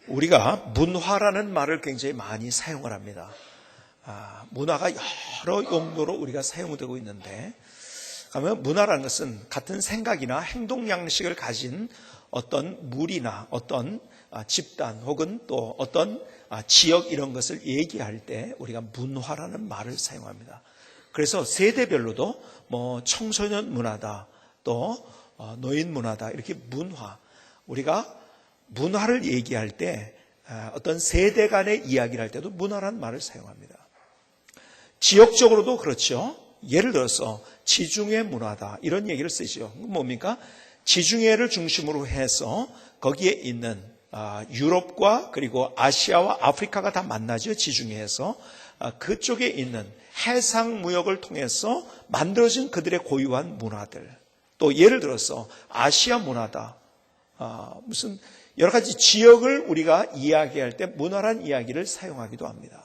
우리가 문화라는 말을 굉장히 많이 사용을 합니다. 문화가 여러 용도로 우리가 사용되고 있는데, 그러면 문화라는 것은 같은 생각이나 행동 양식을 가진 어떤 무리나 어떤 집단 혹은 또 어떤 지역 이런 것을 얘기할 때 우리가 문화라는 말을 사용합니다. 그래서 세대별로도 뭐 청소년 문화다, 또 노인 문화다, 이렇게 문화, 우리가 문화를 얘기할 때 어떤 세대 간의 이야기를 할 때도 문화라는 말을 사용합니다. 지역적으로도 그렇죠. 예를 들어서 지중해 문화다, 이런 얘기를 쓰죠. 뭡니까? 지중해를 중심으로 해서 거기에 있는 유럽과 그리고 아시아와 아프리카가 다 만나죠. 지중해에서 그쪽에 있는 해상 무역을 통해서 만들어진 그들의 고유한 문화들, 또 예를 들어서 아시아 문화다, 무슨 여러 가지 지역을 우리가 이야기할 때 문화란 이야기를 사용하기도 합니다.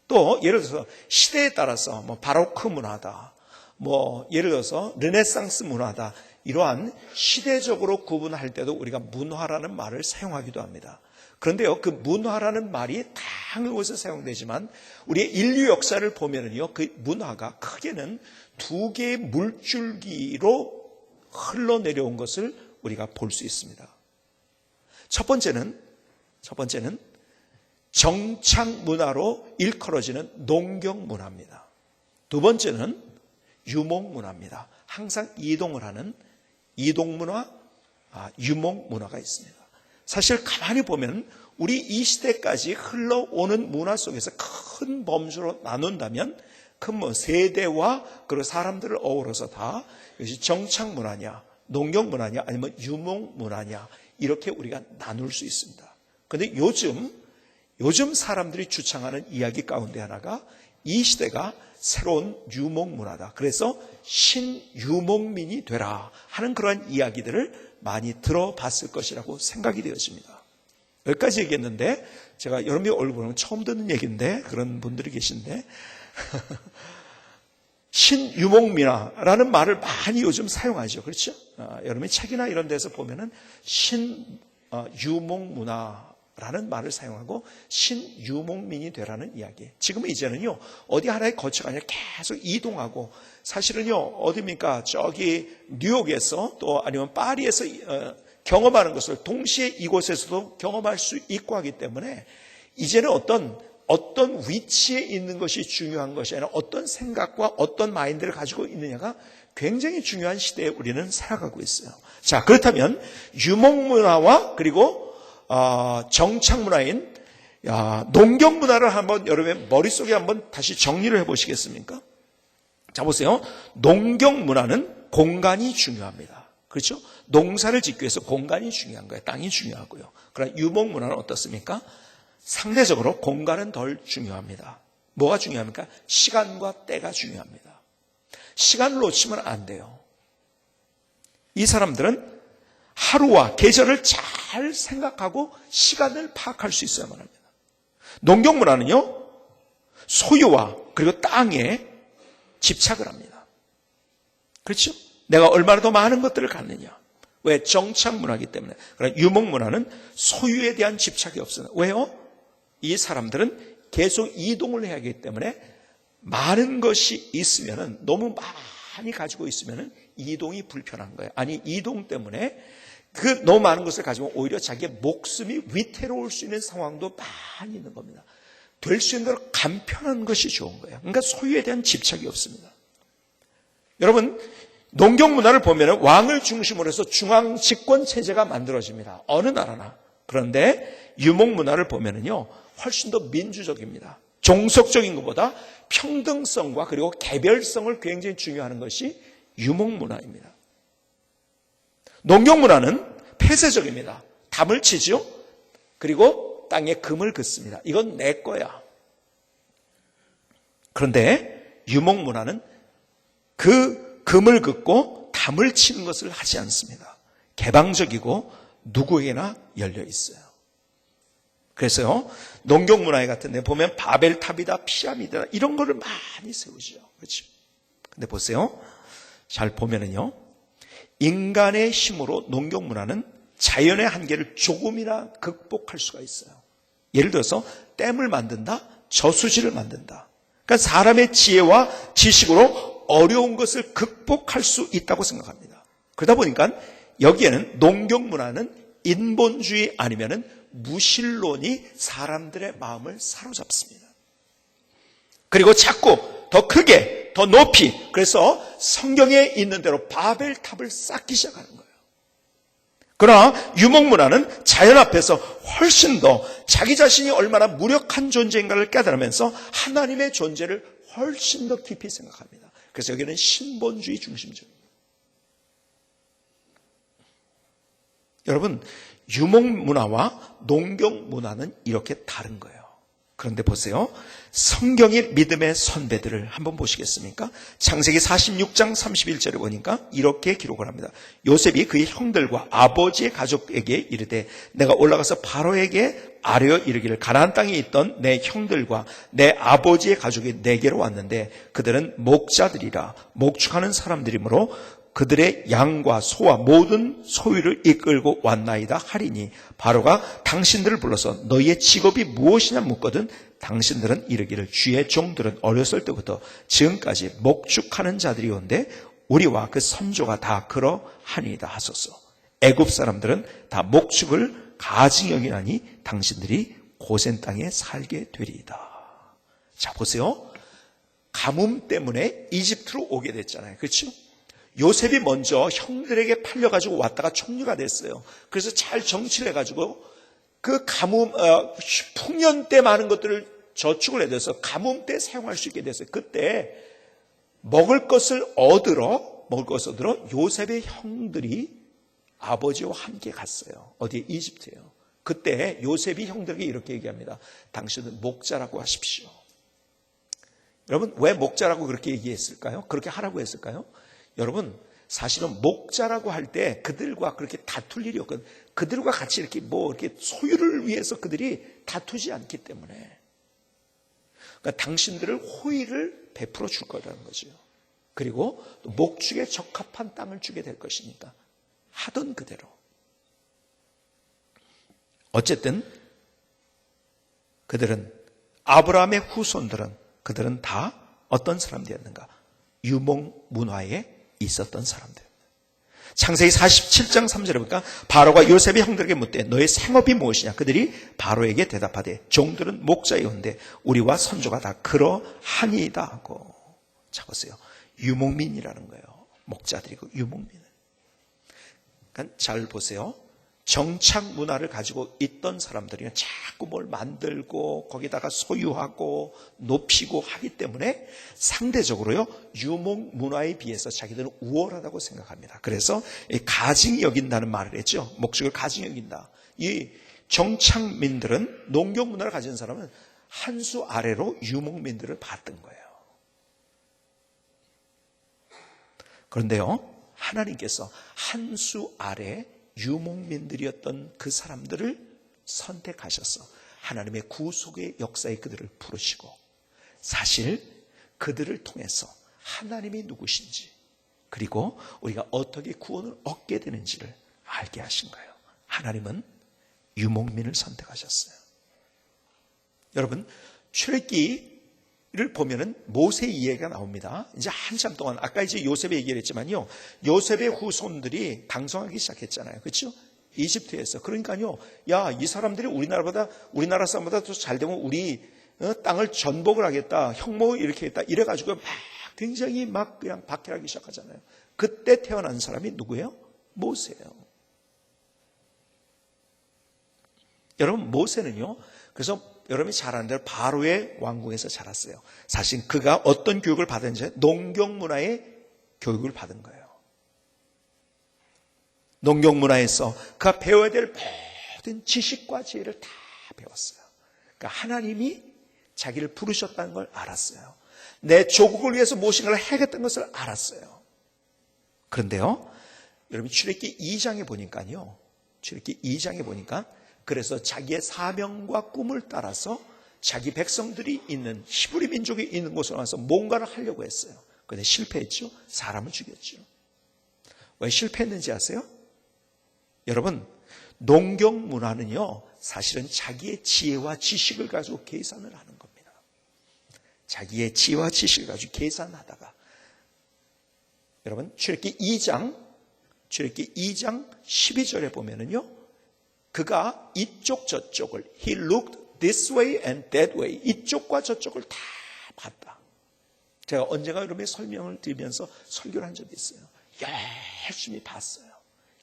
또 예를 들어서 시대에 따라서 뭐 바로크 문화다, 뭐 예를 들어서 르네상스 문화다, 이러한 시대적으로 구분할 때도 우리가 문화라는 말을 사용하기도 합니다. 그런데요, 그 문화라는 말이 다양한 곳에 사용되지만 우리의 인류 역사를 보면은요, 그 문화가 크게는 두 개의 물줄기로 흘러내려온 것을 우리가 볼 수 있습니다. 첫 번째는 정착 문화로 일컬어지는 농경 문화입니다. 두 번째는 유목 문화입니다. 항상 이동을 하는 이동 문화, 유목 문화가 있습니다. 사실 가만히 보면 우리 이 시대까지 흘러오는 문화 속에서 큰 범주로 나눈다면 큰 세대와 그리고 사람들을 어우러서 다 이것이 정착 문화냐, 농경 문화냐, 아니면 유목 문화냐, 이렇게 우리가 나눌 수 있습니다. 그런데 요즘 사람들이 주창하는 이야기 가운데 하나가 이 시대가 새로운 유목 문화다, 그래서 신유목민이 되라 하는 그러한 이야기들을 많이 들어봤을 것이라고 생각이 되어집니다. 여기까지 얘기했는데, 제가 여러분의 얼굴은 처음 듣는 얘기인데 그런 분들이 계신데 신유목민화라는 말을 많이 요즘 사용하죠. 그렇죠? 여러분이 책이나 이런 데서 보면은 신유목문화라는 말을 사용하고 신유목민이 되라는 이야기. 지금은 이제는요, 어디 하나에 거쳐가 아니라 계속 이동하고, 사실은요, 어디입니까? 저기 뉴욕에서 또 아니면 파리에서 경험하는 것을 동시에 이곳에서도 경험할 수 있고 하기 때문에 이제는 어떤 위치에 있는 것이 중요한 것이 아니라 어떤 생각과 어떤 마인드를 가지고 있느냐가 굉장히 중요한 시대에 우리는 살아가고 있어요. 자, 그렇다면 유목문화와 그리고 정착 문화인 농경 문화를 한번 여러분의 머릿속에 한번 다시 정리를 해보시겠습니까? 자, 보세요. 농경 문화는 공간이 중요합니다. 그렇죠? 농사를 짓기 위해서 공간이 중요한 거예요. 땅이 중요하고요. 그러나 유목 문화는 어떻습니까? 상대적으로 공간은 덜 중요합니다. 뭐가 중요합니까? 시간과 때가 중요합니다. 시간을 놓치면 안 돼요. 이 사람들은 하루와 계절을 잘 생각하고 시간을 파악할 수 있어야만 합니다. 농경 문화는요, 소유와 그리고 땅에 집착을 합니다. 그렇죠? 내가 얼마나 더 많은 것들을 갖느냐. 왜? 정착 문화이기 때문에. 그러나 유목 문화는 소유에 대한 집착이 없어요. 왜요? 이 사람들은 계속 이동을 해야 하기 때문에 많은 것이 있으면은, 너무 많이 가지고 있으면은 이동이 불편한 거예요. 아니, 이동 때문에 그 너무 많은 것을 가지고 오히려 자기의 목숨이 위태로울 수 있는 상황도 많이 있는 겁니다. 될 수 있는 대로 간편한 것이 좋은 거예요. 그러니까 소유에 대한 집착이 없습니다. 여러분, 농경 문화를 보면은 왕을 중심으로 해서 중앙 집권 체제가 만들어집니다. 어느 나라나. 그런데 유목 문화를 보면은요, 훨씬 더 민주적입니다. 종속적인 것보다 평등성과 그리고 개별성을 굉장히 중요하는 것이 유목 문화입니다. 농경 문화는 폐쇄적입니다. 담을 치죠. 그리고 땅에 금을 긋습니다. 이건 내 거야. 그런데 유목 문화는 그 금을 긋고 담을 치는 것을 하지 않습니다. 개방적이고 누구에게나 열려 있어요. 그래서요, 농경 문화에 같은 데 보면 바벨탑이다, 피라미드다, 이런 거를 많이 세우죠. 그렇죠? 근데 보세요. 잘 보면은요, 인간의 힘으로 농경 문화는 자연의 한계를 조금이나 극복할 수가 있어요. 예를 들어서 댐을 만든다, 저수지를 만든다. 그러니까 사람의 지혜와 지식으로 어려운 것을 극복할 수 있다고 생각합니다. 그러다 보니까 여기에는 농경 문화는 인본주의 아니면은 무신론이 사람들의 마음을 사로잡습니다. 그리고 자꾸 더 크게, 더 높이, 그래서 성경에 있는 대로 바벨탑을 쌓기 시작하는 거예요. 그러나 유목문화는 자연 앞에서 훨씬 더 자기 자신이 얼마나 무력한 존재인가를 깨달으면서 하나님의 존재를 훨씬 더 깊이 생각합니다. 그래서 여기는 신본주의 중심적입니다. 여러분, 유목문화와 농경문화는 이렇게 다른 거예요. 그런데 보세요. 성경의 믿음의 선배들을 한번 보시겠습니까? 창세기 46장 31절에 보니까 이렇게 기록을 합니다. 요셉이 그의 형들과 아버지의 가족에게 이르되 내가 올라가서 바로에게 아뢰어 이르기를 가나안 땅에 있던 내 형들과 내 아버지의 가족이 내게로 왔는데 그들은 목자들이라 목축하는 사람들이므로 그들의 양과 소와 모든 소유를 이끌고 왔나이다 하리니 바로가 당신들을 불러서 너희의 직업이 무엇이냐 묻거든 당신들은 이르기를 주의 종들은 어렸을 때부터 지금까지 목축하는 자들이온데 우리와 그 선조가 다 그러하니이다 하소서. 애굽 사람들은 다 목축을 가증 여기나니 당신들이 고센 땅에 살게 되리이다. 자, 보세요. 가뭄 때문에 이집트로 오게 됐잖아요. 그렇죠? 요셉이 먼저 형들에게 팔려가지고 왔다가 총리가 됐어요. 그래서 잘 정치를 해가지고 그 가뭄, 풍년 때 많은 것들을 저축을 해서 가뭄 때 사용할 수 있게 됐어요. 그때 먹을 것을 얻으러 요셉의 형들이 아버지와 함께 갔어요. 어디에? 이집트예요. 그때 요셉이 형들에게 이렇게 얘기합니다. 당신은 목자라고 하십시오. 여러분, 왜 목자라고 그렇게 얘기했을까요? 그렇게 하라고 했을까요? 여러분, 사실은 목자라고 할 때 그들과 그렇게 다툴 일이 없거든. 그들과 같이 이렇게 이렇게 소유를 위해서 그들이 다투지 않기 때문에. 그러니까 당신들을 호의를 베풀어 줄 거라는 거죠. 그리고 목축에 적합한 땅을 주게 될 것이니까 하던 그대로. 어쨌든 그들은 아브라함의 후손들은 그들은 다 어떤 사람들이었는가? 유목 문화에 있었던 사람들. 창세기 47장 3절에 보니까 바로가 요셉의 형들에게 묻되 너의 생업이 무엇이냐? 그들이 바로에게 대답하되 종들은 목자이온데 우리와 선조가 다 그러하니이다 하고. 자, 보세요. 유목민이라는 거예요. 목자들이고 유목민은. 그러니까 잘 보세요. 정착 문화를 가지고 있던 사람들이 자꾸 뭘 만들고 거기다가 소유하고 높이고 하기 때문에 상대적으로요 유목 문화에 비해서 자기들은 우월하다고 생각합니다. 그래서 가증히 여긴다는 말을 했죠. 목축을 가증히 여긴다. 이 정착민들은 농경 문화를 가진 사람은 한 수 아래로 유목민들을 봤던 거예요. 그런데요 하나님께서 한 수 아래 유목민들이었던 그 사람들을 선택하셔서 하나님의 구속의 역사에 그들을 부르시고 사실 그들을 통해서 하나님이 누구신지 그리고 우리가 어떻게 구원을 얻게 되는지를 알게 하신 거예요. 하나님은 유목민을 선택하셨어요. 여러분, 출애굽기를 보면은 모세 이야기가 나옵니다. 이제 한참 동안 아까 이제 요셉의 얘기를 했지만요. 요셉의 후손들이 강성하기 시작했잖아요. 그렇죠? 이집트에서. 그러니까요. 야, 이 사람들이 우리나라 사람보다 더 잘 되면 우리 땅을 전복을 하겠다. 형목을 이렇게 했다. 이래 가지고 막 굉장히 막 그냥 박해하기 시작하잖아요. 그때 태어난 사람이 누구예요? 모세예요. 여러분, 모세는요. 그래서 여러분이 잘 아는 대로 바로의 왕궁에서 자랐어요. 사실 그가 어떤 교육을 받은지 농경 문화의 교육을 받은 거예요. 농경 문화에서 그가 배워야 될 모든 지식과 지혜를 다 배웠어요. 그러니까 하나님이 자기를 부르셨다는 걸 알았어요. 내 조국을 위해서 무엇인가를 해야겠다는 것을 알았어요. 그런데요, 여러분 출애굽기 2장에 보니까요. 출애굽기 2장에 보니까 그래서 자기의 사명과 꿈을 따라서 자기 백성들이 있는 히브리 민족이 있는 곳으로 와서 뭔가를 하려고 했어요. 그런데 실패했죠. 사람을 죽였죠. 왜 실패했는지 아세요? 여러분, 농경 문화는요, 사실은 자기의 지혜와 지식을 가지고 계산을 하는 겁니다. 자기의 지혜와 지식을 가지고 계산하다가, 여러분, 출애굽기 2장 12절에 보면은요, 그가 이쪽 저쪽을, he looked this way and that way, 이쪽과 저쪽을 다 봤다. 제가 언젠가 여러분의 설명을 드리면서 설교를 한 적이 있어요. 열심히 봤어요.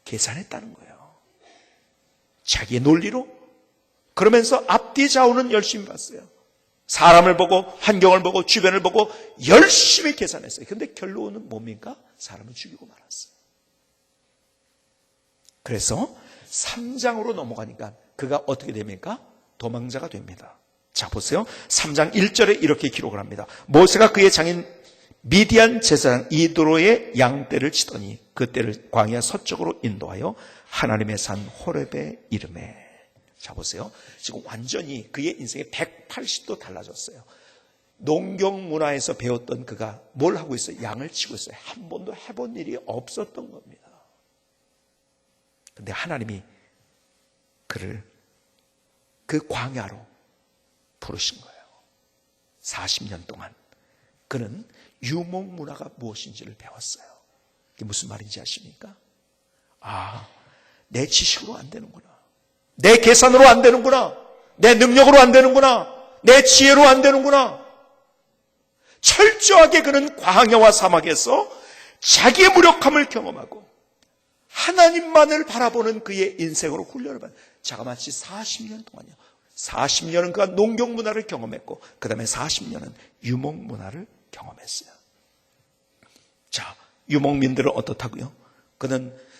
계산했다는 거예요. 자기의 논리로. 그러면서 앞뒤 좌우는 열심히 봤어요. 사람을 보고 환경을 보고 주변을 보고 열심히 계산했어요. 그런데 결론은 뭡니까? 사람을 죽이고 말았어요. 그래서 3장으로 넘어가니까 그가 어떻게 됩니까? 도망자가 됩니다. 자, 보세요. 3장 1절에 이렇게 기록을 합니다. 모세가 그의 장인 미디안 제사장 이드로의 양떼를 치더니 그 떼를 광야 서쪽으로 인도하여 하나님의 산 호렙에 이르매. 자, 보세요. 지금 완전히 그의 인생이 180도 달라졌어요. 농경 문화에서 배웠던 그가 뭘 하고 있어요? 양을 치고 있어요. 한 번도 해본 일이 없었던 겁니다. 그런데 하나님이 그를 그 광야로 부르신 거예요. 40년 동안 그는 유목 문화가 무엇인지를 배웠어요. 이게 무슨 말인지 아십니까? 내 지식으로 안 되는구나. 내 계산으로 안 되는구나. 내 능력으로 안 되는구나. 내 지혜로 안 되는구나. 철저하게 그는 광야와 사막에서 자기의 무력함을 경험하고 하나님만을 바라보는 그의 인생으로 훈련을 받는, 자그마치 40년 동안이요. 40년은 그가 농경 문화를 경험했고 그 다음에 40년은 유목 문화를 경험했어요. 자, 유목민들은 어떻다고요?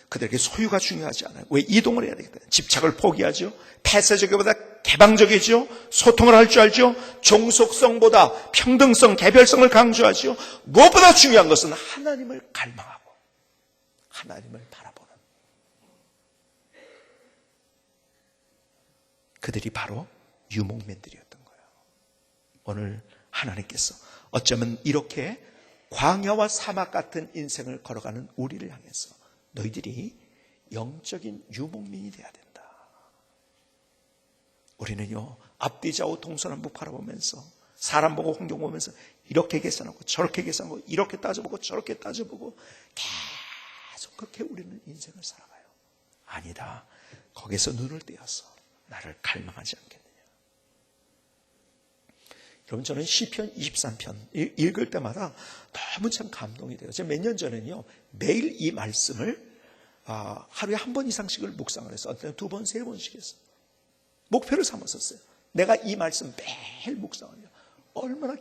그들에게 소유가 중요하지 않아요. 왜? 이동을 해야 되겠다. 집착을 포기하죠. 폐쇄적이보다 개방적이죠. 소통을 할 줄 알죠. 종속성보다 평등성, 개별성을 강조하죠. 무엇보다 중요한 것은 하나님을 갈망하고 하나님을 바라보는, 그들이 바로 유목민들이었던 거예요. 오늘 하나님께서 어쩌면 이렇게 광야와 사막 같은 인생을 걸어가는 우리를 향해서 너희들이 영적인 유목민이 돼야 된다. 우리는요, 앞뒤 좌우 동서남북 바라보면서 사람 보고 환경 보면서 이렇게 계산하고 저렇게 계산하고 이렇게 따져보고 저렇게 따져보고 계속 그렇게 우리는 인생을 살아가요. 아니다. 거기서 눈을 떼어서 나를 갈망하지 않겠느냐. 여러분, 저는 시편 23편 읽을 때마다 너무 참 감동이 돼요. 제가 몇 년 전에는요, 매일 이 말씀을 하루에 한 번 이상씩을 묵상을 했어요. 어떤 두 번, 세 번씩 했어요. 목표를 삼았었어요. 내가 이 말씀 매일 묵상을 해요. 얼마나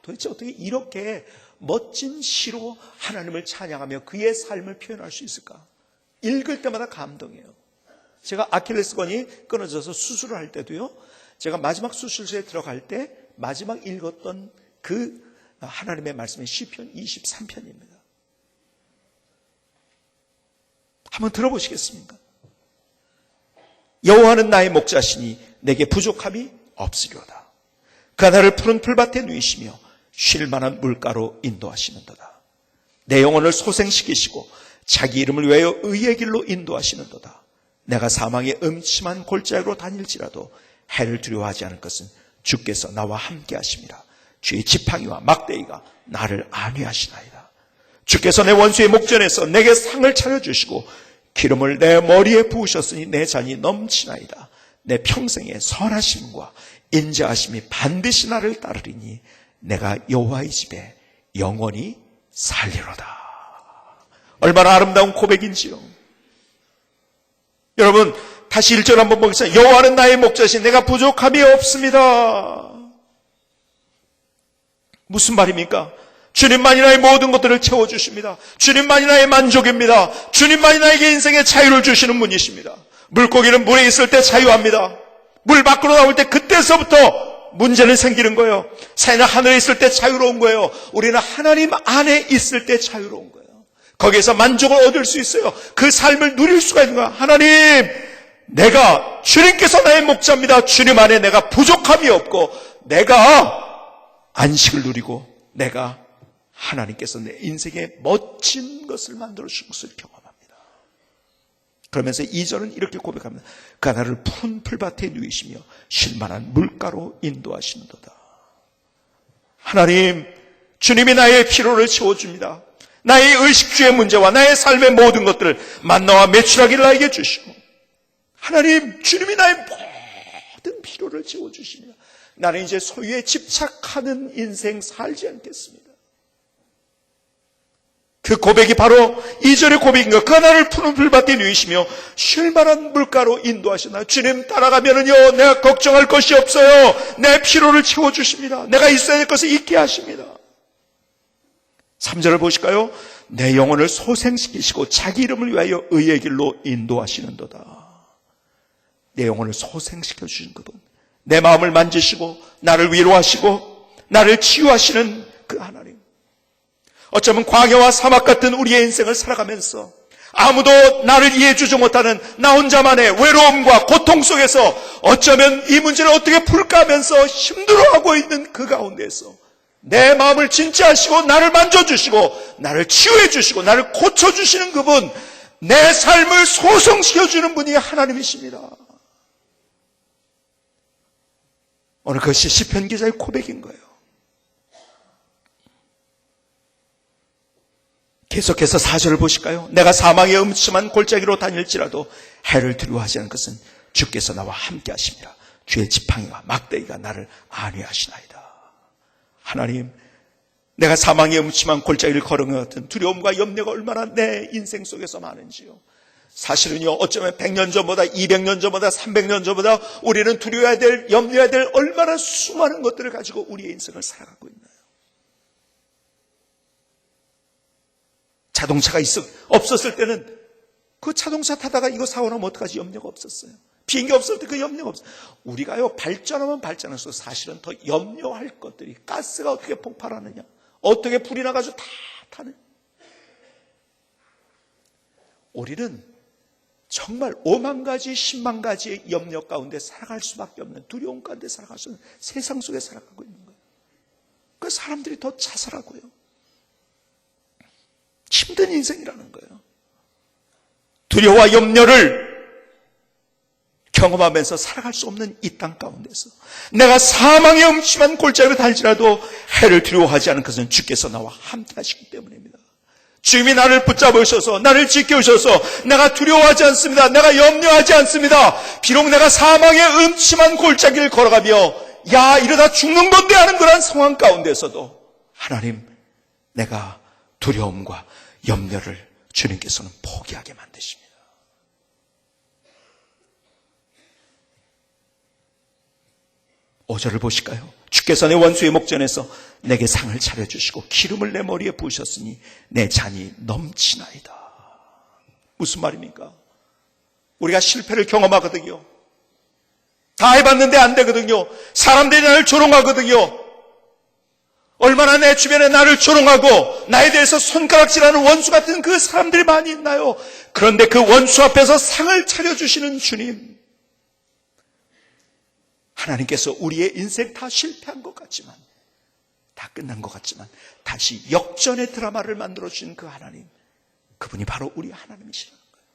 도대체 어떻게 이렇게 멋진 시로 하나님을 찬양하며 그의 삶을 표현할 수 있을까? 읽을 때마다 감동이에요. 제가 아킬레스건이 끊어져서 수술을 할 때도요, 제가 마지막 수술실에 들어갈 때 마지막 읽었던 그 하나님의 말씀이 시편 23편입니다. 한번 들어보시겠습니까? 여호와는 나의 목자시니 내게 부족함이 없으리로다. 그가 나를 푸른 풀밭에 누이시며 쉴 만한 물가로 인도하시는도다. 내 영혼을 소생시키시고 자기 이름을 위하여 의의 길로 인도하시는도다. 내가 사망의 음침한 골짜기로 다닐지라도 해를 두려워하지 않을 것은 주께서 나와 함께 하심이라. 주의 지팡이와 막대기가 나를 안위하시나이다. 주께서 내 원수의 목전에서 내게 상을 차려주시고 기름을 내 머리에 부으셨으니 내 잔이 넘치나이다. 내 평생의 선하심과 인자하심이 반드시 나를 따르리니 내가 여호와의 집에 영원히 살리로다. 얼마나 아름다운 고백인지요. 여러분, 다시 1절 한번 보겠습니다. 여호와는 나의 목자시니 내가 부족함이 없습니다. 무슨 말입니까? 주님만이 나의 모든 것들을 채워주십니다. 주님만이 나의 만족입니다. 주님만이 나에게 인생의 자유를 주시는 분이십니다. 물고기는 물에 있을 때 자유합니다. 물 밖으로 나올 때 그때서부터 문제는 생기는 거예요. 새는 하늘에 있을 때 자유로운 거예요. 우리는 하나님 안에 있을 때 자유로운 거예요. 거기에서 만족을 얻을 수 있어요. 그 삶을 누릴 수가 있는 거야. 하나님, 내가 주님께서 나의 목자입니다. 주님 안에 내가 부족함이 없고 내가 안식을 누리고 내가 하나님께서 내 인생에 멋진 것을 만들어 주신 것을 경험합니다. 그러면서 2절은 이렇게 고백합니다. 그가 나를 푸른 풀밭에 누이시며 쉴만한 물가로 인도하시는도다. 하나님, 주님이 나의 피로를 채워줍니다. 나의 의식주의 문제와 나의 삶의 모든 것들을 만나와 매출하기를 나에게 주시고, 하나님, 주님이 나의 모든 피로를 채워주십니다. 나는 이제 소유에 집착하는 인생 살지 않겠습니다. 그 고백이 바로 2절의 고백인가? 그가 나를 푸른 풀밭에 누이시며 쉴만한 물가로 인도하시나. 주님 따라가면은요, 내가 걱정할 것이 없어요. 내 피로를 채워주십니다. 내가 있어야 될 것을 있게 하십니다. 3절을 보실까요? 내 영혼을 소생시키시고 자기 이름을 위하여 의의 길로 인도하시는도다. 내 영혼을 소생시켜 주신 그분, 내 마음을 만지시고 나를 위로하시고 나를 치유하시는 그 하나님. 어쩌면 광야와 사막 같은 우리의 인생을 살아가면서 아무도 나를 이해해주지 못하는 나 혼자만의 외로움과 고통 속에서 어쩌면 이 문제를 어떻게 풀까 하면서 힘들어하고 있는 그 가운데서 내 마음을 진짜하시고 나를 만져주시고 나를 치유해주시고 나를 고쳐주시는 그분, 내 삶을 소성시켜주는 분이 하나님이십니다. 오늘 그것이 시편 기자의 고백인 거예요. 계속해서 4절을 보실까요? 내가 사망의 음침한 골짜기로 다닐지라도 해를 두려워하지 않는 것은 주께서 나와 함께 하십니다. 주의 지팡이와 막대기가 나를 안위하시나이다. 하나님, 내가 사망의 음침한 골짜기를 걸은 것 같은 두려움과 염려가 얼마나 내 인생 속에서 많은지요. 사실은요, 어쩌면 100년 전보다 200년 전보다 300년 전보다 우리는 두려워해야 될, 염려해야 될 얼마나 수많은 것들을 가지고 우리의 인생을 살아가고 있나요? 자동차가 없었을 때는 그 자동차 타다가 이거 사고 나면 어떡하지 염려가 없었어요. 비행기 없을 때 그 염려가 없어요. 우리가요, 발전하면 발전할수록 사실은 더 염려할 것들이, 가스가 어떻게 폭발하느냐, 어떻게 불이 나가지고 다 타는. 우리는 정말 5만 가지, 10만 가지의 염려 가운데 살아갈 수밖에 없는, 두려움 가운데 살아갈 수 있는 세상 속에 살아가고 있는 거예요. 그래서 사람들이 더 자살하고요. 힘든 인생이라는 거예요. 두려움과 염려를 경험하면서 살아갈 수 없는 이 땅 가운데서 내가 사망의 음침한 골짜기로 달지라도 해를 두려워하지 않은 것은 주께서 나와 함께 하시기 때문입니다. 주님이 나를 붙잡으셔서 나를 지켜주셔서 내가 두려워하지 않습니다. 내가 염려하지 않습니다. 비록 내가 사망의 음침한 골짜기를 걸어가며 야, 이러다 죽는 건데 하는 그런 상황 가운데서도 하나님, 내가 두려움과 염려를 주님께서는 포기하게 만드십니다. 오절을 보실까요? 주께서 내 원수의 목전에서 내게 상을 차려주시고 기름을 내 머리에 부으셨으니 내 잔이 넘치나이다. 무슨 말입니까? 우리가 실패를 경험하거든요. 다 해봤는데 안 되거든요. 사람들이 나를 조롱하거든요. 얼마나 내 주변에 나를 조롱하고 나에 대해서 손가락질하는 원수 같은 그 사람들이 많이 있나요? 그런데 그 원수 앞에서 상을 차려주시는 주님, 하나님께서 우리의 인생 다 실패한 것 같지만, 다 끝난 것 같지만 다시 역전의 드라마를 만들어주신 그 하나님, 그분이 바로 우리 하나님이시라는 거예요.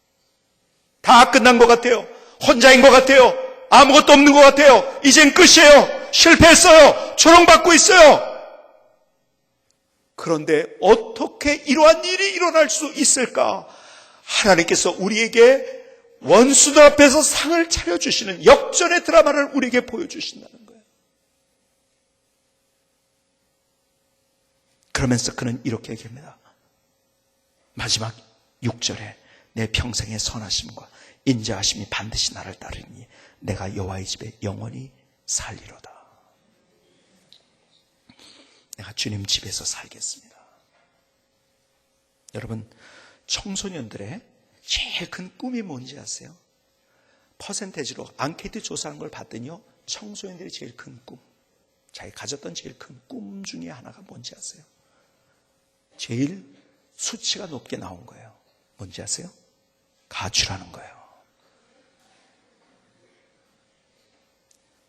다 끝난 것 같아요. 혼자인 것 같아요. 아무것도 없는 것 같아요. 이젠 끝이에요. 실패했어요. 조롱받고 있어요. 그런데 어떻게 이러한 일이 일어날 수 있을까? 하나님께서 우리에게 원수들 앞에서 상을 차려주시는 역전의 드라마를 우리에게 보여주신다는 거예요. 그러면서 그는 이렇게 얘기합니다. 마지막 6절에 내 평생의 선하심과 인자하심이 반드시 나를 따르니 내가 여호와의 집에 영원히 살리로다. 내가 주님 집에서 살겠습니다. 여러분, 청소년들의 제일 큰 꿈이 뭔지 아세요? 퍼센테이지로 앙케이트 조사한 걸 봤더니요, 청소년들이 제일 큰 꿈, 자기 가졌던 제일 큰 꿈 중에 하나가 뭔지 아세요? 제일 수치가 높게 나온 거예요. 뭔지 아세요? 가출하는 거예요.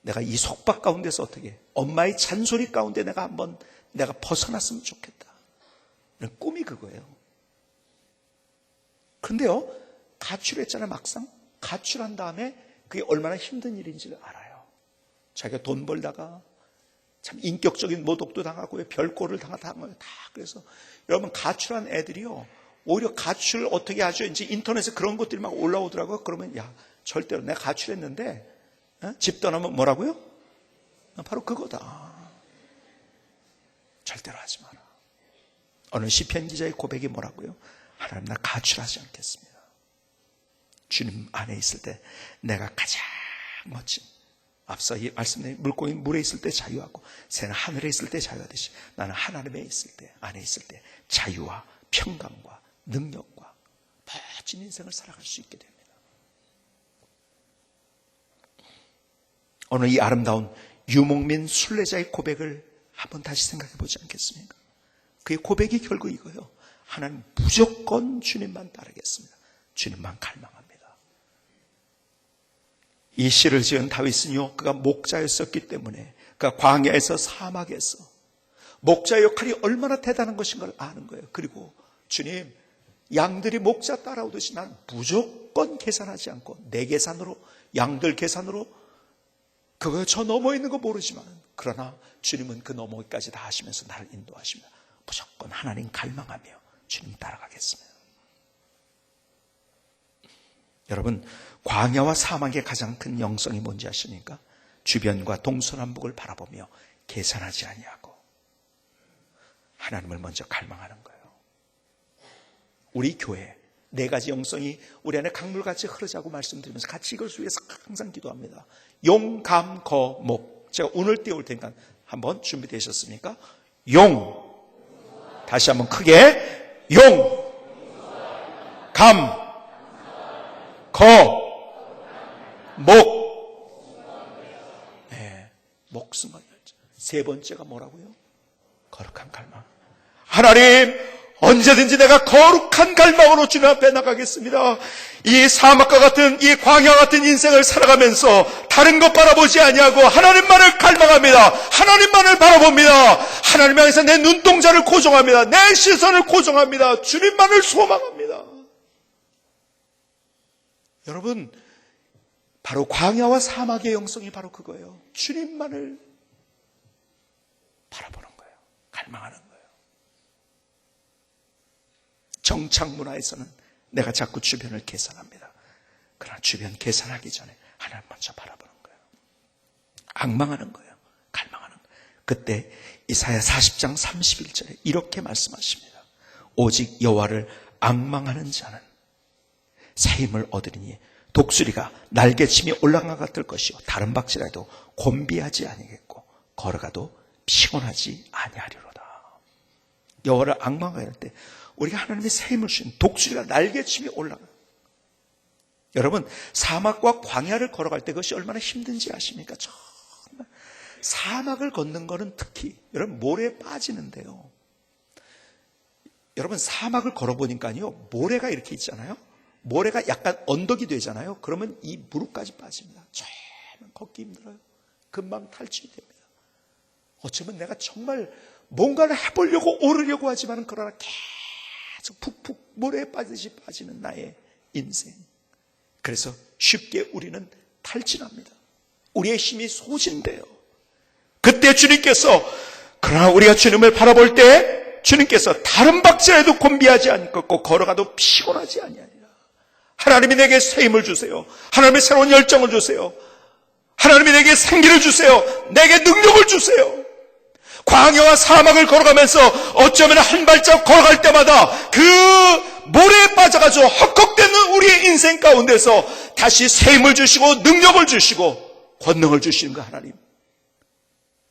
내가 이 속박 가운데서 어떻게, 엄마의 잔소리 가운데 내가 벗어났으면 좋겠다. 꿈이 그거예요. 그런데요, 가출했잖아요. 막상 가출한 다음에 그게 얼마나 힘든 일인지를 알아요. 자기가 돈 벌다가 참 인격적인 모독도 당하고요, 별꼴을 당하고요, 다. 그래서 여러분, 가출한 애들이요, 오히려 가출 어떻게 하죠? 이제 인터넷에 그런 것들이 막 올라오더라고요. 그러면 야, 절대로 내가 가출했는데 집 떠나면 뭐라고요? 바로 그거다. 절대로 하지 마라. 어느 시편 기자의 고백이 뭐라고요? 하나님, 나 가출하지 않겠습니다. 주님 안에 있을 때 내가 가장 멋진, 앞서 말씀드린 물고기 물에 있을 때 자유하고 새는 하늘에 있을 때 자유하듯이 나는 하나님에 있을 때, 안에 있을 때 자유와 평강과 능력과 멋진 인생을 살아갈 수 있게 됩니다. 오늘 이 아름다운 유목민 순례자의 고백을 한번 다시 생각해 보지 않겠습니까? 그의 고백이 결국 이거예요. 하나님, 무조건 주님만 따르겠습니다. 주님만 갈망합니다. 이 시를 지은 다윗은요, 그가 목자였었기 때문에, 그가 광야에서 사막에서 목자의 역할이 얼마나 대단한 것인 걸 아는 거예요. 그리고 주님, 양들이 목자 따라오듯이 난 무조건 계산하지 않고 내 계산으로, 양들 계산으로, 그거 저 너머에 있는 거 모르지만, 그러나 주님은 그 너머까지 다 하시면서 나를 인도하십니다. 무조건 하나님 갈망하며 주님 따라가겠습니다. 여러분, 광야와 사막의 가장 큰 영성이 뭔지 아십니까? 주변과 동서남북을 바라보며 계산하지 아니하고 하나님을 먼저 갈망하는 거예요. 우리 교회 4가지 영성이 우리 안에 강물같이 흐르자고 말씀드리면서 같이 이걸 위해서 항상 기도합니다. 용, 감, 거, 목. 제가 오늘 띄울 테니까 한번 준비되셨습니까? 용. 다시 한번 크게. 용, 감, 거, 목. 네, 목숨을 열자. 3번째가 뭐라고요? 거룩한 갈망. 하나님, 언제든지 내가 거룩한 갈망으로 주님 앞에 나가겠습니다. 이 사막과 같은, 이 광야 같은 인생을 살아가면서 다른 것 바라보지 아니하고 하나님만을 갈망합니다. 하나님만을 바라봅니다. 하나님 향해서 내 눈동자를 고정합니다. 내 시선을 고정합니다. 주님만을 소망합니다. 여러분, 바로 광야와 사막의 영성이 바로 그거예요. 주님만을 바라보는 거예요. 갈망하는 거예요. 정착 문화에서는 내가 자꾸 주변을 계산합니다. 그러나 주변 계산하기 전에 하나님 먼저 바라보는 거예요. 악망하는 거예요. 갈망하는 거예요. 그때 이사야 40장 31절에 이렇게 말씀하십니다. 오직 여호와를 악망하는 자는 새 힘을 얻으리니 독수리가 날개침이 올라간 것 같을 것이요 다른 박질라도 곤비하지 아니겠고 걸어가도 피곤하지 아니하리로다. 여호와를 악망할 때 우리가 하나님의 새 힘을 주신 독수리가 날개침이 올라가. 여러분, 사막과 광야를 걸어갈 때 그것이 얼마나 힘든지 아십니까? 정말 사막을 걷는 거는 특히 여러분 모래에 빠지는데요. 여러분 사막을 걸어보니까요, 모래가 이렇게 있잖아요. 모래가 약간 언덕이 되잖아요. 그러면 이 무릎까지 빠집니다. 정말 걷기 힘들어요. 금방 탈출이 됩니다. 어쩌면 내가 정말 뭔가를 해보려고 오르려고 하지만 그러나 계속 푹푹 모래에 빠지듯이 빠지는 나의 인생. 그래서 쉽게 우리는 탈진합니다. 우리의 힘이 소진돼요. 그때 주님께서, 그러나 우리가 주님을 바라볼 때 주님께서 다른 박질에도 곤비하지 않고 걸어가도 피곤하지 아니하리라. 하나님이 내게 새 힘을 주세요. 하나님의 새로운 열정을 주세요. 하나님이 내게 생기를 주세요. 내게 능력을 주세요. 광야와 사막을 걸어가면서 어쩌면 한 발짝 걸어갈 때마다 그 모래에 빠져가지고 헉헉대는 우리의 인생 가운데서 다시 새 힘을 주시고 능력을 주시고 권능을 주시는 그 하나님,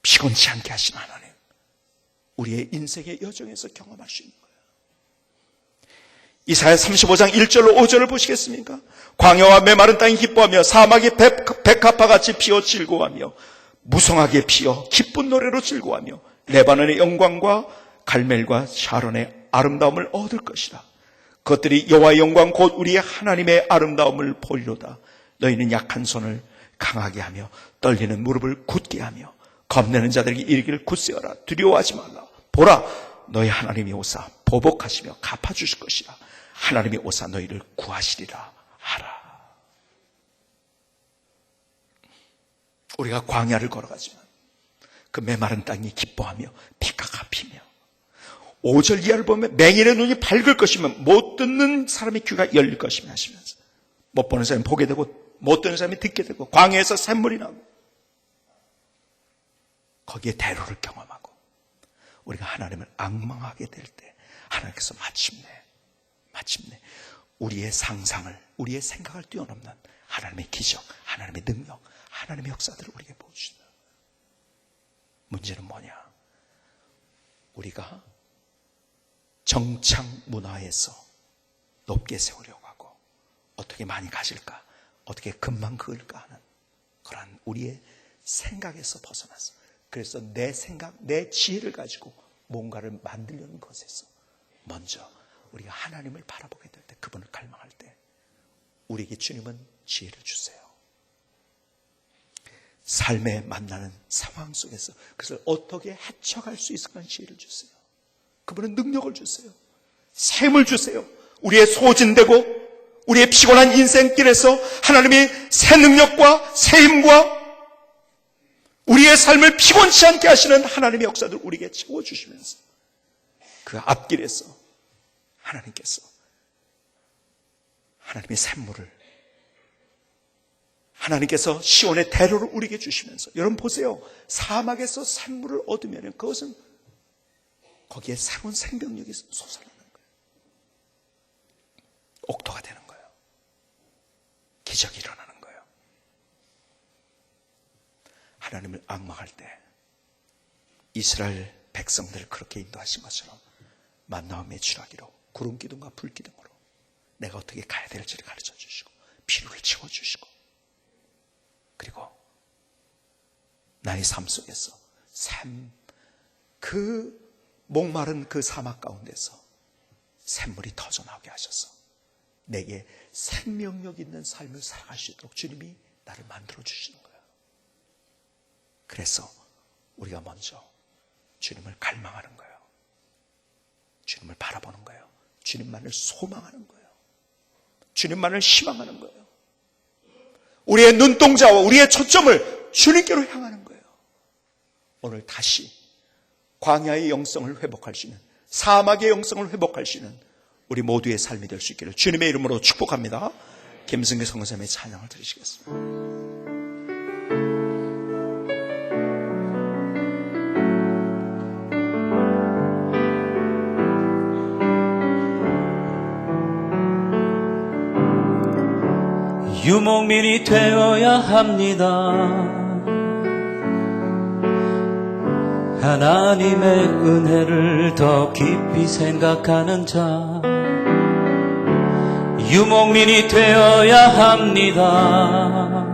피곤치 않게 하시는 하나님, 우리의 인생의 여정에서 경험할 수 있는 거예요. 이사야 35장 1절로 5절을 보시겠습니까? 광야와 메마른 땅이 기뻐하며 사막이 백합화같이 피어 즐거워하며 무성하게 피어 기쁜 노래로 즐거워하며 레바논의 영광과 갈멜과 샤론의 아름다움을 얻을 것이다. 그것들이 여호와의 영광 곧 우리의 하나님의 아름다움을 보리로다. 너희는 약한 손을 강하게 하며 떨리는 무릎을 굳게 하며 겁내는 자들에게 이르기를 굳세어라. 두려워하지 말라. 보라, 너희 하나님이 오사 보복하시며 갚아주실 것이라. 하나님이 오사 너희를 구하시리라. 하라. 우리가 광야를 걸어가지만 그 메마른 땅이 기뻐하며 피가 갚히며 5절 이하를 보면 맹인의 눈이 밝을 것이며 못 듣는 사람의 귀가 열릴 것이며 하시면서 못 보는 사람이 보게 되고 못 듣는 사람이 듣게 되고 광야에서 샘물이 나고 거기에 대로를 경험하고 우리가 하나님을 앙망하게 될 때 하나님께서 마침내 우리의 상상을, 우리의 생각을 뛰어넘는 하나님의 기적, 하나님의 능력, 하나님의 역사들을 우리에게 보여주신다. 문제는 뭐냐? 우리가 정착 문화에서 높게 세우려고 하고 어떻게 많이 가질까, 어떻게 금방 그을까 하는 그런 우리의 생각에서 벗어나서, 그래서 내 생각, 내 지혜를 가지고 뭔가를 만들려는 것에서 먼저 우리가 하나님을 바라보게 될 때, 그분을 갈망할 때 우리에게 주님은 지혜를 주세요. 삶에 만나는 상황 속에서 그것을 어떻게 헤쳐갈 수 있을까 지혜를 주세요. 그분은 능력을 주세요. 샘을 주세요. 우리의 소진되고 우리의 피곤한 인생길에서 하나님이 새 능력과 새 힘과 우리의 삶을 피곤치 않게 하시는 하나님의 역사들 우리에게 채워주시면서 그 앞길에서 하나님께서 하나님의 샘물을, 하나님께서 시온의 대로를 우리에게 주시면서, 여러분 보세요. 사막에서 샘물을 얻으면 그것은 거기에 새로운 생명력이 솟아나는 거예요. 옥토가 되는 거예요. 기적이 일어나는 거예요. 하나님을 앙망할 때 이스라엘 백성들을 그렇게 인도하신 것처럼 만나와 메추라기로 구름 기둥과 불 기둥으로 내가 어떻게 가야 될지를 가르쳐 주시고 필요를 채워주시고, 그리고 나의 삶 속에서 그 목마른 그 사막 가운데서 샘물이 터져 나오게 하셔서 내게 생명력 있는 삶을 살아갈 수 있도록 주님이 나를 만들어 주시는 거예요. 그래서 우리가 먼저 주님을 갈망하는 거예요. 주님을 바라보는 거예요. 주님만을 소망하는 거예요. 주님만을 희망하는 거예요. 우리의 눈동자와 우리의 초점을 주님께로 향하는 거예요. 오늘 다시 광야의 영성을 회복할 수 있는, 사막의 영성을 회복할 수 있는 우리 모두의 삶이 될 수 있기를 주님의 이름으로 축복합니다. 김승기 선교사님의 찬양을 드리시겠습니다. 유목민이 되어야 합니다. 하나님의 은혜를 더 깊이 생각하는 자, 유목민이 되어야 합니다.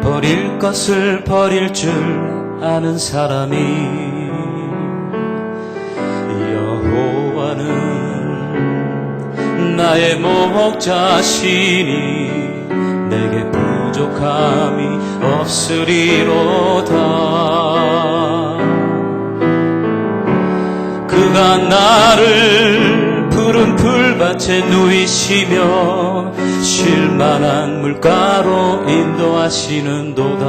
버릴 것을 버릴 줄 아는 사람이, 여호와는 나의 목자시니 내게 부족함이 없으리로다. 그가 나를 푸른 풀밭에 누이시며 쉴만한 물가로 인도하시는도다.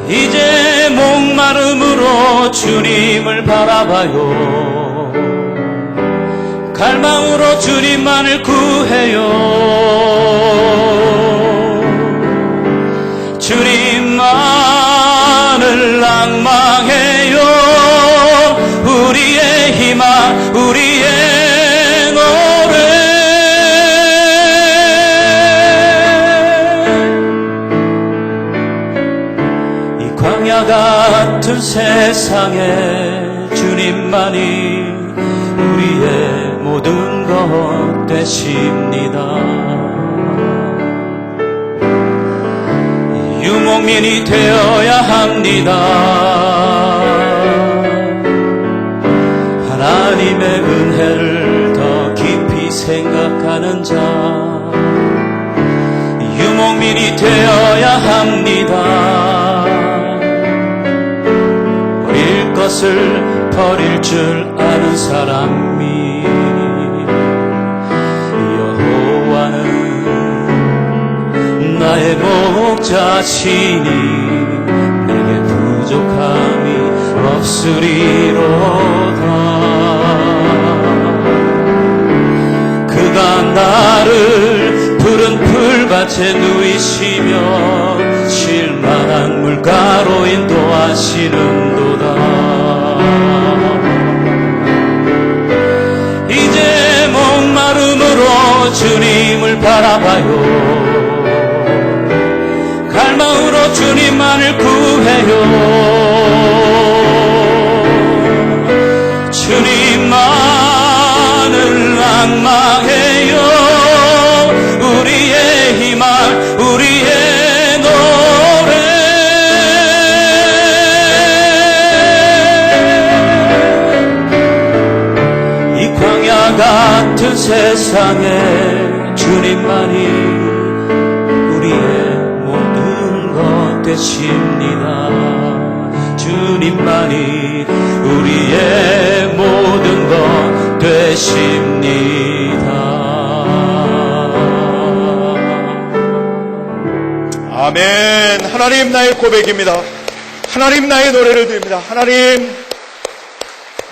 이제 목마름으로 주님을 바라봐요. 갈망으로 주님만을 구해요. 주님만을 낭망해요. 우리의 희망, 우리의 노래. 이 광야 같은 세상에 주님만이 우리의 모든 것 되십니다. 유목민이 되어야 합니다. 하나님의 은혜를 더 깊이 생각하는 자, 유목민이 되어야 합니다. 버릴 것을 버릴 줄 아는 사람이 자신이 내게 부족함이 없으리로다. 그가 나를 푸른 풀밭에 누이시며 쉴만한 물가로 인도하시는도다. 이제 목마름으로 주님을 바라봐요. 갈망으로 주님만을 구해요. 주님만을 앙망해요. 우리의 희망, 우리의 노래. 이 광야 같은 세상에 주님만이 우리의 모든 것 되십니다. 주님만이 우리의 모든 것 되십니다. 아멘. 하나님 나의 고백입니다. 하나님 나의 노래를 드립니다. 하나님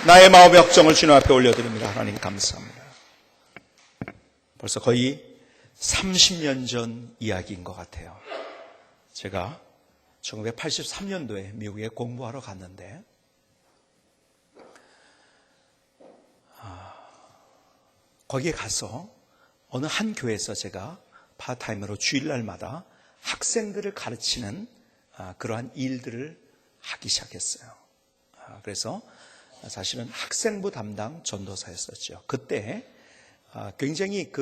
나의 마음의 걱정을 주님 앞에 올려드립니다. 하나님 감사합니다. 벌써 거의 30년 전 이야기인 것 같아요. 제가 1983년도에 미국에 공부하러 갔는데 거기에 가서 어느 한 교회에서 제가 파트타임으로 주일날마다 학생들을 가르치는 그러한 일들을 하기 시작했어요. 그래서 사실은 학생부 담당 전도사였었죠. 그때 굉장히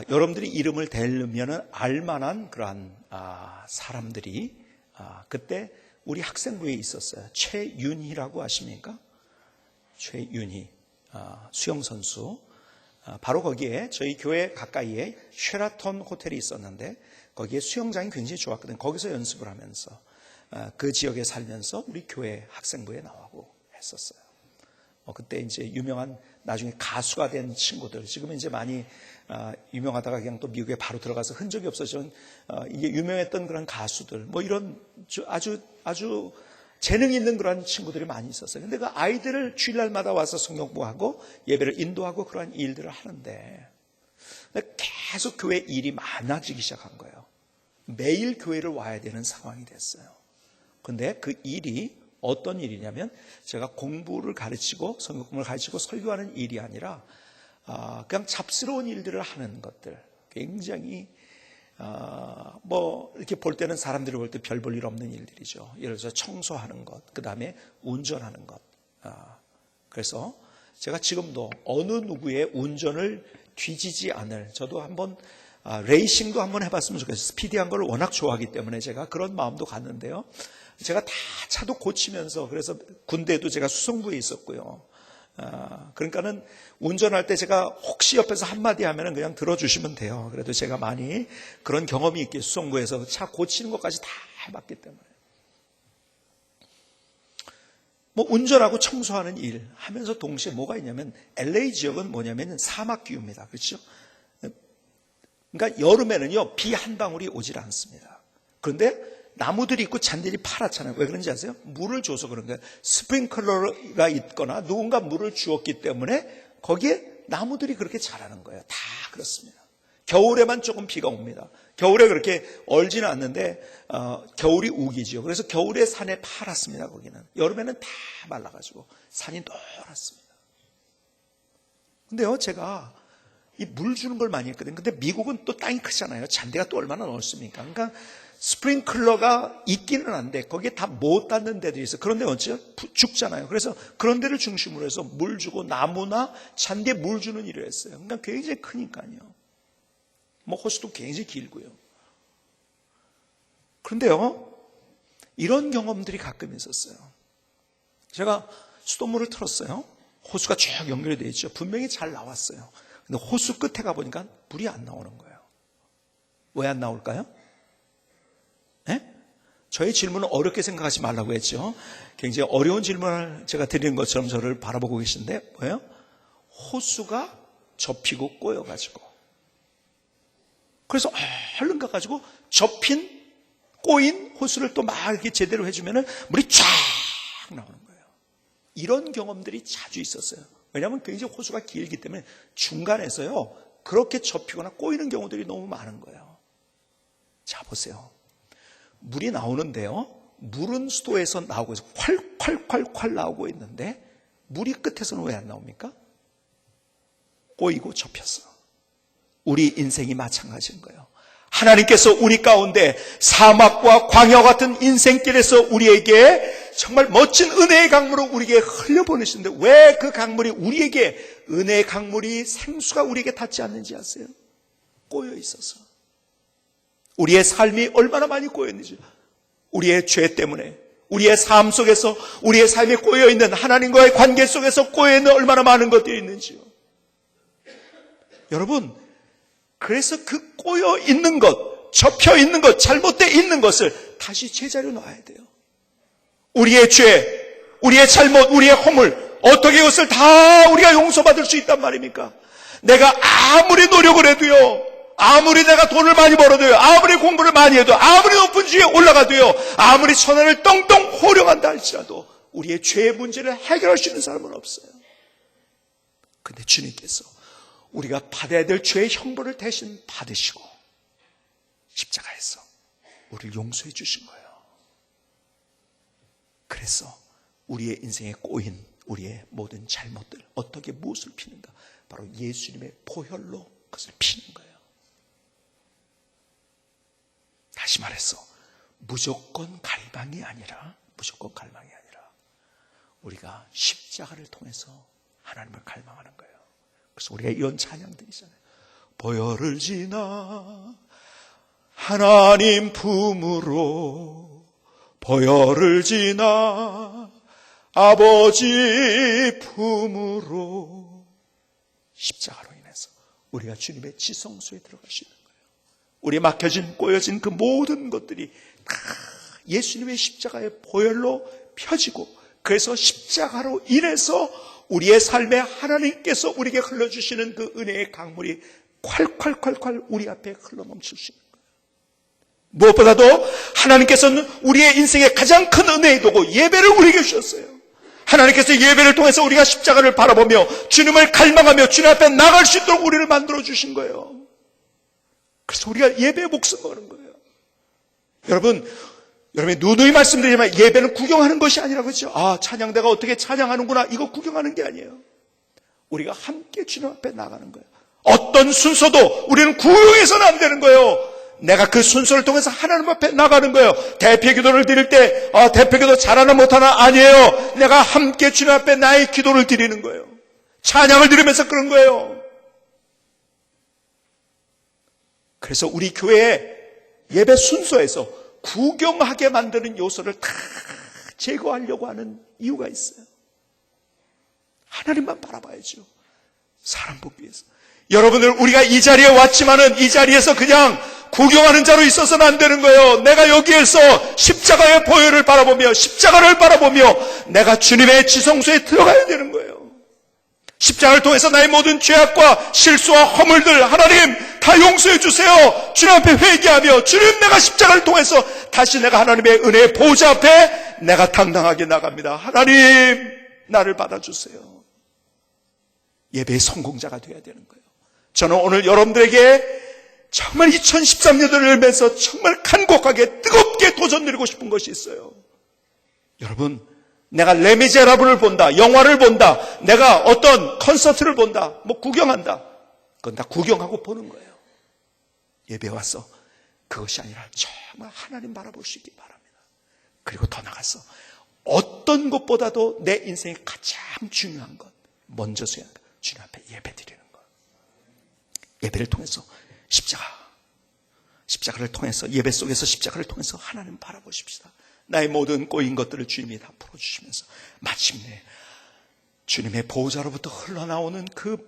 여러분들이 이름을 대려면 알만한 그러한 사람들이 그때 우리 학생부에 있었어요. 최윤희라고 아십니까? 최윤희 수영선수. 바로 거기에 저희 교회 가까이에 쉐라톤 호텔이 있었는데 거기에 수영장이 굉장히 좋았거든요. 거기서 연습을 하면서 그 지역에 살면서 우리 교회 학생부에 나오고 했었어요. 그때 이제 유명한 나중에 가수가 된 친구들, 지금은 이제 많이 유명하다가 그냥 또 미국에 바로 들어가서 흔적이 없어진 이게 유명했던 그런 가수들, 뭐 이런 아주 재능 있는 그런 친구들이 많이 있었어요. 근데 그 아이들을 주일날마다 와서 성경 공부하고 예배를 인도하고 그러한 일들을 하는데 계속 교회 일이 많아지기 시작한 거예요. 매일 교회를 와야 되는 상황이 됐어요. 근데 그 일이 어떤 일이냐면 제가 공부를 가르치고 성경 공부를 가르치고 설교하는 일이 아니라 그냥 잡스러운 일들을 하는 것들, 굉장히 뭐 이렇게 볼 때는 사람들이 볼 때 별 볼 일 없는 일들이죠. 예를 들어서 청소하는 것, 그 다음에 운전하는 것. 그래서 제가 지금도 어느 누구의 운전을 뒤지지 않을, 저도 한번 레이싱도 한번 해봤으면 좋겠어요. 스피디한 걸 워낙 좋아하기 때문에 제가 그런 마음도 갔는데요. 제가 다 차도 고치면서, 그래서 군대도 제가 수송부에 있었고요. 그러니까는 운전할 때 제가 혹시 옆에서 한마디 하면은 그냥 들어주시면 돼요. 그래도 제가 많이 그런 경험이 있게 수송부에서 차 고치는 것까지 다 해봤기 때문에. 뭐 운전하고 청소하는 일 하면서 동시에 뭐가 있냐면 LA 지역은 뭐냐면 사막 기후입니다. 그렇죠? 그러니까 여름에는요, 비 한 방울이 오질 않습니다. 그런데 나무들이 있고 잔디들이 파랗잖아요. 왜 그런지 아세요? 물을 줘서 그런 거예요. 스프링클러가 있거나 누군가 물을 주었기 때문에 거기에 나무들이 그렇게 자라는 거예요. 다 그렇습니다. 겨울에만 조금 비가 옵니다. 겨울에 그렇게 얼지는 않는데 겨울이 우기죠. 그래서 겨울에 산에 파랗습니다. 거기는. 여름에는 다 말라가지고 산이 노랗습니다. 근데요, 제가 이 물 주는 걸 많이 했거든요. 근데 미국은 또 땅이 크잖아요. 잔디가 또 얼마나 넓습니까? 그러니까 스프링클러가 있기는 한데 거기에 다 못 닿는 데들이 있어요. 그런데 어째요? 죽잖아요. 그래서 그런 데를 중심으로 해서 물 주고 나무나 잔디에 물 주는 일을 했어요. 그러니까 굉장히 크니까요. 뭐 호수도 굉장히 길고요. 그런데요, 이런 경험들이 가끔 있었어요. 제가 수돗물을 틀었어요. 호수가 쭉 연결이 되어 있죠. 분명히 잘 나왔어요. 근데 호수 끝에 가보니까 물이 안 나오는 거예요. 왜 안 나올까요? 네? 저의 질문을 어렵게 생각하지 말라고 했죠. 굉장히 어려운 질문을 제가 드리는 것처럼 저를 바라보고 계신데 뭐예요? 호수가 접히고 꼬여가지고, 그래서 얼른 가가지고 접힌 꼬인 호수를 또 막 이렇게 제대로 해주면은 물이 쫙 나오는 거예요. 이런 경험들이 자주 있었어요. 왜냐하면 굉장히 호수가 길기 때문에 중간에서요 그렇게 접히거나 꼬이는 경우들이 너무 많은 거예요. 자, 보세요. 물이 나오는데요, 물은 수도에서 나오고 있어 콸콸콸콸 나오고 있는데 물이 끝에서는 왜 안 나옵니까? 꼬이고 접혔어. 우리 인생이 마찬가지인 거예요. 하나님께서 우리 가운데 사막과 광야 같은 인생길에서 우리에게 정말 멋진 은혜의 강물을 우리에게 흘려보내시는데 왜 그 강물이 우리에게, 은혜의 강물이 생수가 우리에게 닿지 않는지 아세요? 꼬여 있어서. 우리의 삶이 얼마나 많이 꼬여 있는지, 우리의 죄 때문에, 우리의 삶 속에서, 우리의 삶이 꼬여 있는, 하나님과의 관계 속에서 꼬여 있는 얼마나 많은 것들이 있는지요. 여러분, 그래서 그 꼬여 있는 것, 접혀 있는 것, 잘못되어 있는 것을 다시 제자리로 놔야 돼요. 우리의 죄, 우리의 잘못, 우리의 허물, 어떻게 이것을 다 우리가 용서받을 수 있단 말입니까? 내가 아무리 노력을 해도요, 아무리 내가 돈을 많이 벌어도요, 아무리 공부를 많이 해도, 아무리 높은 지위에 올라가도요, 아무리 천하를 떵떵 호령한다 할지라도 우리의 죄의 문제를 해결할 수 있는 사람은 없어요. 근데 주님께서 우리가 받아야 될 죄의 형벌을 대신 받으시고 십자가에서 우리를 용서해 주신 거예요. 그래서 우리의 인생에 꼬인 우리의 모든 잘못들, 어떻게 무엇을 피는가? 바로 예수님의 보혈로 그것을 피는 거예요. 다시 말해서 무조건 갈망이 아니라 우리가 십자가를 통해서 하나님을 갈망하는 거예요. 그래서 우리가 이런 찬양들이잖아요. 보혈을 지나 하나님 품으로, 보혈을 지나 아버지 품으로, 십자가로 인해서 우리가 주님의 지성소에 들어갈 수 있는 거예요. 우리 막혀진, 꼬여진 그 모든 것들이 다 예수님의 십자가의 보혈로 펴지고, 그래서 십자가로 인해서 우리의 삶에 하나님께서 우리에게 흘러주시는 그 은혜의 강물이 콸콸콸콸 우리 앞에 흘러넘칠 수 있는 거예요. 무엇보다도 하나님께서는 우리의 인생의 가장 큰 은혜의 도구 예배를 우리에게 주셨어요. 하나님께서 예배를 통해서 우리가 십자가를 바라보며 주님을 갈망하며 주님 앞에 나갈 수 있도록 우리를 만들어 주신 거예요. 그래서 우리가 예배에 목숨 거는 거예요. 여러분이 누누이 말씀드리지만 예배는 구경하는 것이 아니라고 했죠. 아, 찬양대가 어떻게 찬양하는구나, 이거 구경하는 게 아니에요. 우리가 함께 주님 앞에 나가는 거예요. 어떤 순서도 우리는 구경해서는 안 되는 거예요. 내가 그 순서를 통해서 하나님 앞에 나가는 거예요. 대표기도를 드릴 때 대표기도 잘하나 못하나 아니에요. 내가 함께 주님 앞에 나의 기도를 드리는 거예요. 찬양을 드리면서 그런 거예요. 그래서 우리 교회의 예배 순서에서 구경하게 만드는 요소를 다 제거하려고 하는 이유가 있어요. 하나님만 바라봐야죠. 사람 보기 위해서. 여러분들, 우리가 이 자리에 왔지만은 이 자리에서 그냥 구경하는 자로 있어서는 안 되는 거예요. 내가 여기에서 십자가의 보혈을 바라보며 십자가를 바라보며 내가 주님의 지성소에 들어가야 되는 거예요. 십자가를 통해서 나의 모든 죄악과 실수와 허물들 하나님 다 용서해 주세요. 주님 앞에 회개하며 주님, 내가 십자가를 통해서 다시 내가 하나님의 은혜의 보좌 앞에 내가 당당하게 나갑니다. 하나님, 나를 받아주세요. 예배의 성공자가 되어야 되는 거예요. 저는 오늘 여러분들에게 정말 2013년도를 열면서 정말 간곡하게 뜨겁게 도전드리고 싶은 것이 있어요. 여러분, 내가 레미제라블을 본다, 영화를 본다, 내가 어떤 콘서트를 본다, 구경한다, 그건 다 구경하고 보는 거예요. 예배 와서 그것이 아니라 정말 하나님 바라볼 수 있기 바랍니다. 그리고 더 나가서 어떤 것보다도 내 인생의 가장 중요한 것, 먼저 수행한 것, 주님 앞에 예배 드리는 것. 예배를 통해서 십자가를 통해서, 예배 속에서 십자가를 통해서 하나님 바라보십시다. 나의 모든 꼬인 것들을 주님이 다 풀어주시면서 마침내 주님의 보호자로부터 흘러나오는 그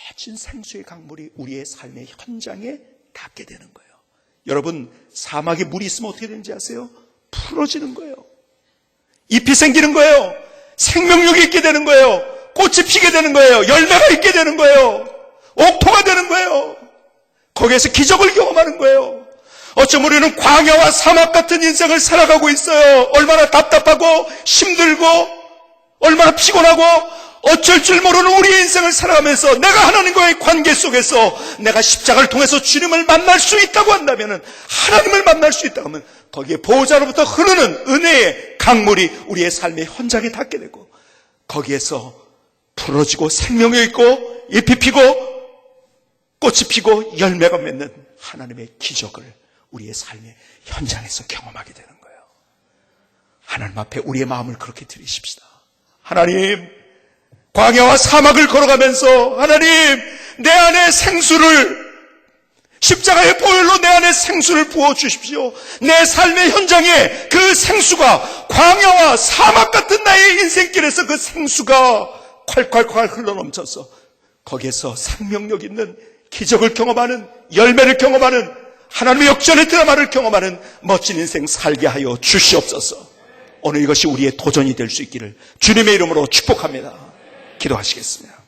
멋진 생수의 강물이 우리의 삶의 현장에 닿게 되는 거예요. 여러분, 사막에 물이 있으면 어떻게 되는지 아세요? 풀어지는 거예요. 잎이 생기는 거예요. 생명력이 있게 되는 거예요. 꽃이 피게 되는 거예요. 열매가 있게 되는 거예요. 옥토가 되는 거예요. 거기에서 기적을 경험하는 거예요. 어쩜 우리는 광야와 사막 같은 인생을 살아가고 있어요. 얼마나 답답하고 힘들고 얼마나 피곤하고 어쩔 줄 모르는 우리의 인생을 살아가면서 내가 하나님과의 관계 속에서 내가 십자가를 통해서 주님을 만날 수 있다고 한다면, 하나님을 만날 수 있다고 하면 거기에 보호자로부터 흐르는 은혜의 강물이 우리의 삶의 현장에 닿게 되고 거기에서 풀어지고 생명이 있고 잎이 피고 꽃이 피고 열매가 맺는 하나님의 기적을 우리의 삶의 현장에서 경험하게 되는 거예요. 하나님 앞에 우리의 마음을 그렇게 드리십시다. 하나님, 광야와 사막을 걸어가면서 하나님, 내 안에 생수를, 십자가의 보혈로 내 안에 생수를 부어주십시오. 내 삶의 현장에 그 생수가 광야와 사막 같은 나의 인생길에서 그 생수가 콸콸콸 흘러넘쳐서 거기에서 생명력 있는 기적을 경험하는, 열매를 경험하는, 하나님의 역전의 드라마를 경험하는 멋진 인생 살게 하여 주시옵소서. 오늘 이것이 우리의 도전이 될 수 있기를 주님의 이름으로 축복합니다. 기도하시겠습니다.